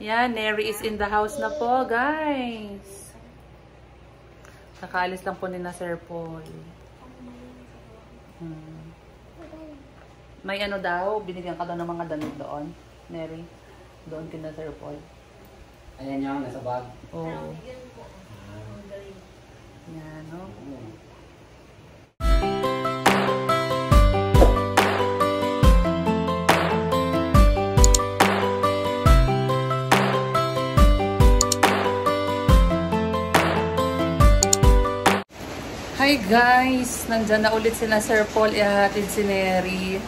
Yan, Neri is in the house na po, guys. Nakaalis lang po ni na Sir Paul. May ano daw, binigyan ka daw ng mga damit doon, Neri. Doon kina Sir Paul. Ayan yung nasa bag. Oo. Yan, no? Hi guys! Nandyan na ulit sila Sir Paul, ihahatid si Neri.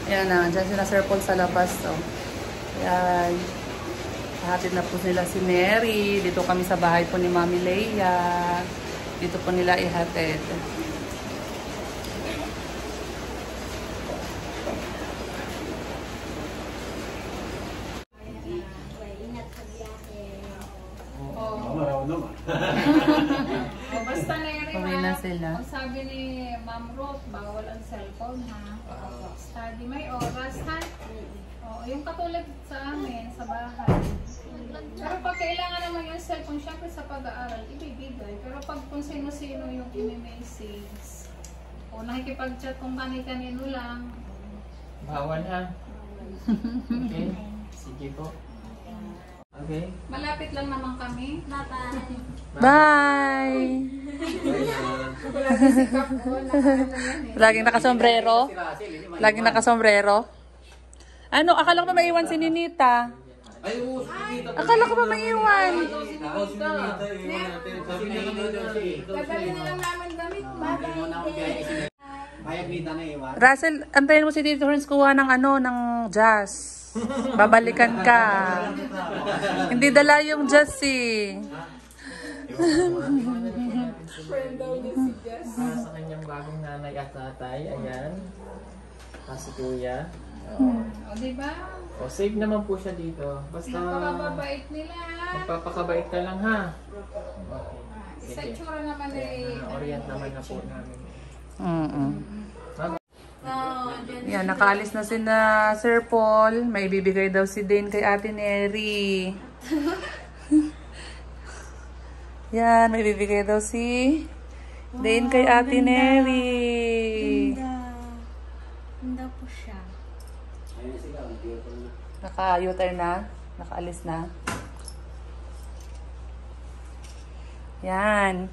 Yan na, dyan sila Sir Paul sa labas. So. Yan. Ihahatid na po nila si Neri. Dito kami sa bahay po ni Mami Leia. Dito po nila ihatid. Basta Neri na sila. Ang sabi ni Ma'am Ruth, bawal ang cellphone ha. Study may oras ha. Oo, yung katulad sa amin, sa bahay. Pero pag kailangan naman yung cellphone, syempre sa pag-aaral, ibibigay. Pero pag kung sino-sino yung i-message, o nakikipag-chat kung kani-kanino lang. Bawal ha. Okay. Sige po. Okay. Malapit lang naman kami. Bye! Laging nakasombrero? Laging nakasombrero? Ano? Akala ko ba maiwan si Ninita? Akala ko ba maiwan? Dadali na lang namin damit. Russell, antayin mo si Tito Horns kuha ng ano, ng jazz. Babalikan ka. Hindi dala yung jazz eh. Friend daw ni si Jess. Sa kanyang bagong nanay at tatay. Ayan. Si Kuya. O diba? O, safe naman po siya dito. Basta Napakababait nila. magpapakabait ka lang ha. Sa itsura naman eh. Orient naman na po namin. Yan, nakaalis na si na Sir Paul. May bibigay daw si Dane kay Ate Neri. Yan, may bibigay daw si Dane kay Ate Neri. Ganda po siya. Naka-U-turn na. Nakaalis na. Yan.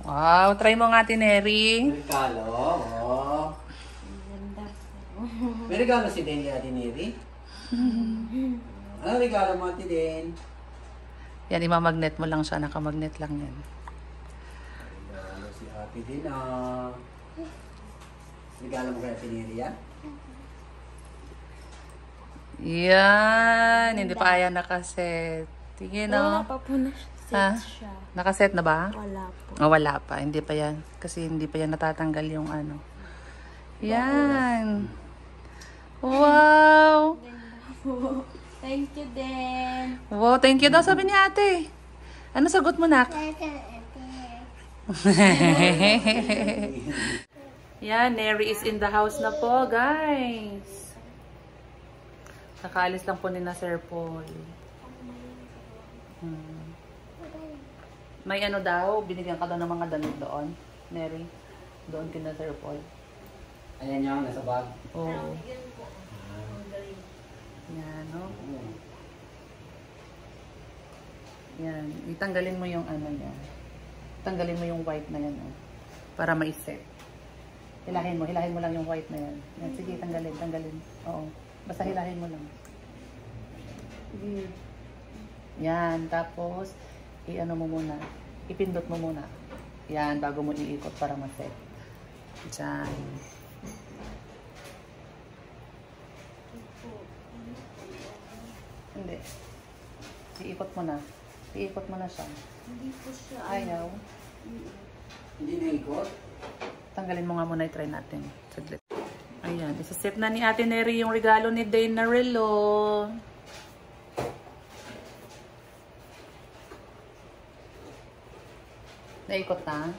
Wow, try mo nga Ate Neri. Regalo, oh. Ganda po. May regalo si Den Ate Neri? Ano regalo mo Ate Den? Yan, imamagnet mo lang siya. Nakamagnet lang yan. Regalo si Ate Den, ah. Regalo mo kay Ate Neri yan? Yan. Hindi pa ayan nakaset. Tingin, Wala no? pa po na Ha? siya. Nakaset na ba? Wala po. Oh, wala pa. Hindi pa yan. Kasi hindi pa yan natatanggal yung ano. Yan. Wow. Thank you din. Wow, thank you daw sabi ni ate. Ano sagot mo, nak? Yan, Neri is in the house na po, guys. Nakaalis lang po ni na Sir Paul. May ano daw, binigyan ka daw ng mga damit doon, Neri. Doon kina Sir Paul. Ayan yung nasa bag. Oo. Yan, no? Yan. Itanggalin mo yung ano niya. Tanggalin mo yung white na yan, oh. Para ma-set. Hilahin mo lang yung white na yan. Yan. Sige, tanggalin. Oo. Basta hilahin mo lang. Yan. Tapos, i-ano mo muna. Ipindot mo muna. Yan, bago mo iikot para ma-set. Diyan. Hindi. Iikot mo na. Iikot mo na siya. Hindi po siya. Ayaw. Hindi na ikot? Tanggalin mo nga muna, i-try natin. Saglit. Ayan. Isa-set na ni Ate Neri yung regalo ni Dane na relo. Naikot na?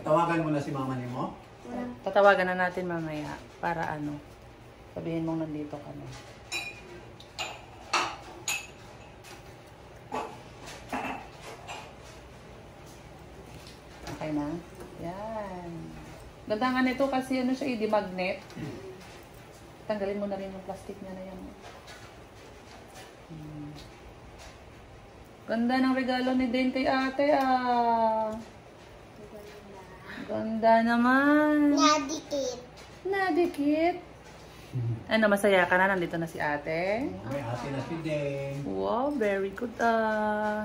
Tawagan mo na si mama ni mo. Tatawagan na natin mamaya para ano, sabihin mong nandito ka na. Okay na? Yan. Ganda nga nito kasi ano siya, di magnet. Tanggalin mo na rin yung plastic niya na yan. Ganda ng regalo ni Dane kay ate ah. Ganda naman. Nadikit. Nadikit. Ano, masaya ka na? Nandito na si ate? May ate na si Dane. Wow, very good ah.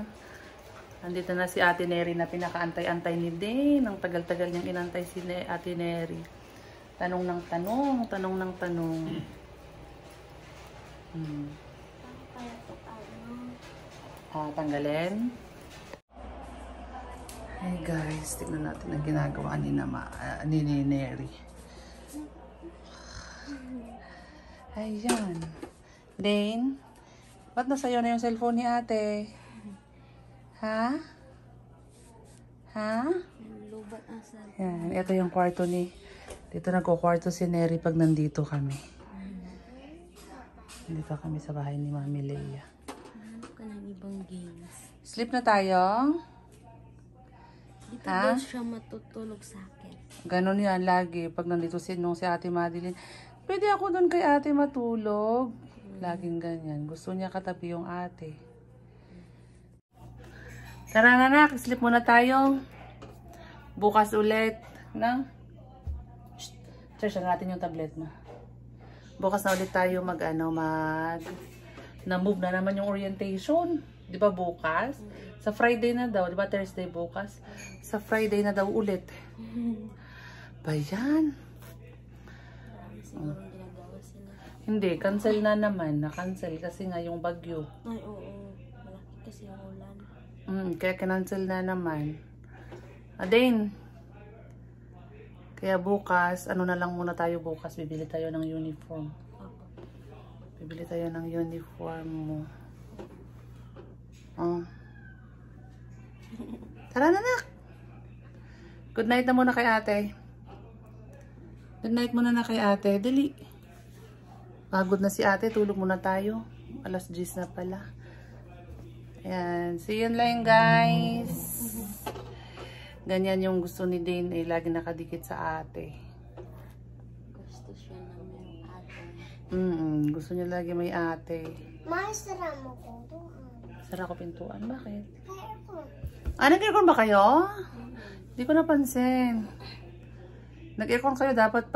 Nandito na si ate Neri na pinakaantay-antay ni Dane. Ang tagal-tagal niyang inantay si ate Neri. Tanong ng tanong, tanong ng tanong. Kaya ito Tanggalin. Hey guys, tignan natin ang ginagawa ni Neri. Ayan. Dane, ba't nasa'yo na yung cellphone ni ate? Ha? Ha? lubat ang sabi. Yan, ito yung kwarto ni... Dito nagko-kwarto si Neri pag nandito kami. Dito kami sa bahay ni Mami Leia. Hanap ka ng ibang games. Sleep na tayo? Dito Ha? daw siya matutulog sa akin. Ganon yan lagi. Pag nandito si Ate Madeline, pwede ako doon kay ate matulog. Laging ganyan. Gusto niya katabi yung ate. Tara na nak, sleep muna tayo. Bukas ulit. Na? Charge natin yung tablet mo. Bukas na ulit tayo na-move na naman yung orientation. Di ba bukas? Sa Friday na daw. Di ba Thursday bukas? Sa Friday na daw ulit. Ba yan? Siguro ginagawa sila. Hindi, cancel na naman. Na-cancel kasi nga yung bagyo. Ay, oo. Malaki kasi yung ulan. Kaya kinancel na naman. Dane. Kaya bukas, ano na lang muna tayo bukas. Bibili tayo ng uniform. Opo. Bibili tayo ng uniform mo. Oh. Tara na nak. Good night na muna kay ate. Good night muna na kay ate. Dali. Pagod na si ate. Tulog muna tayo. Alas 10 na pala. Ayan. See you lang guys. Ganyan yung gusto ni Dane. Eh, lagi nakadikit sa ate. Gusto siya na may ate. Gusto niya lagi may ate. Maisara mo ko doon. Sara ko pintuan. Bakit? Kaya ko. Nag-aircon ba kayo? Hindi ko napansin. Nag-aircon kayo, dapat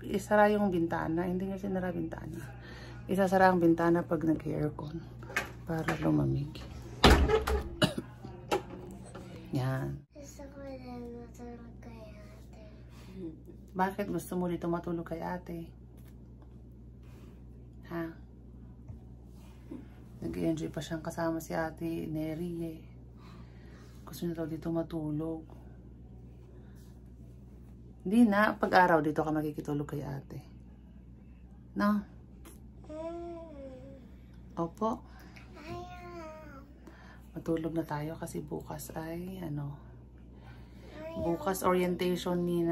isara yung bintana. Hindi nyo sinara bintana. Isasara ang bintana pag nag-aircon. Para lumamig. Yan. Gusto ko lang matulog kay ate. Bakit gusto mo dito matulog kay ate? Ha? Nag-enjoy pa siyang kasama si ate Neri eh. Gusto niya daw dito matulog. Hindi na, pag-araw dito ka makikitulog kay ate. No? Opo. Matulog na tayo kasi bukas ay bukas orientation ni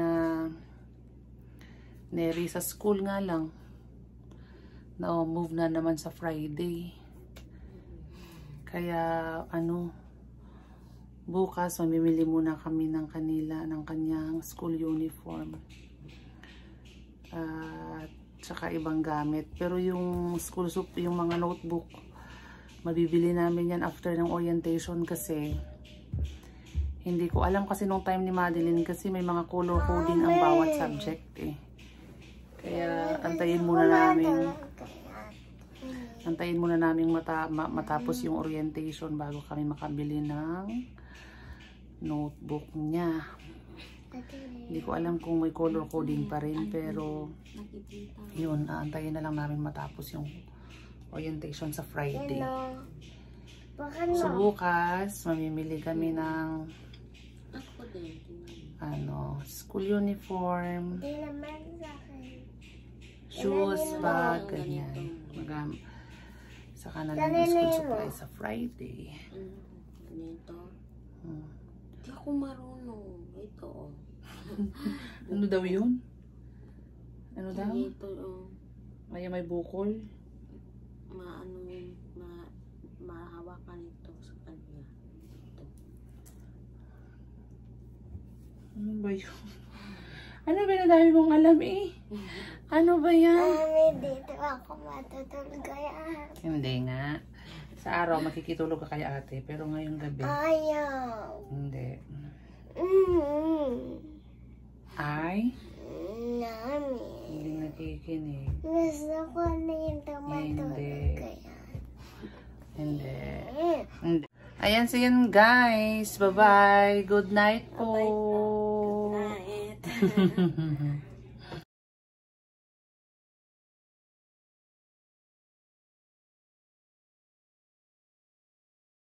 Neri sa school nga lang. Move na naman sa Friday. Kaya bukas mamimili muna kami ng kanyang school uniform. At saka ibang gamit. Pero yung school soup, yung mga notebook, mabibili namin yan after ng orientation kasi hindi ko alam kasi nung time ni Madeline kasi may mga color coding ang bawat subject eh. Kaya antayin muna namin matapos yung orientation bago kami makabili ng notebook niya. Hindi ko alam kung may color coding pa rin pero yun, antayin na lang namin matapos yung orientation sa Friday. So bukas, mamimili kami ng school uniform, shoes, bag, ganyan. Saka na lang yung school supply sa Friday. Ganito. Hindi ako marunong. Ito. Ano daw yun? Ano daw? Ito, oh, Ay, may bukol. mahawakan ito sa kanya. Ito. Ano ba yun? Ano ba yung dami mong alam eh? Ano ba yan? Mami, dito ako matutulog kaya. Hindi nga. Sa araw, makikitulog ka kay ate. Pero ngayong gabi, Ayaw. hindi. Mm. Ay, Nami. hindi nakikinig. Gusto ko na yung tumatulog Hindi. kaya. Hindi. Hindi. Ayan, so yun guys. Bye-bye. Good night po. Night.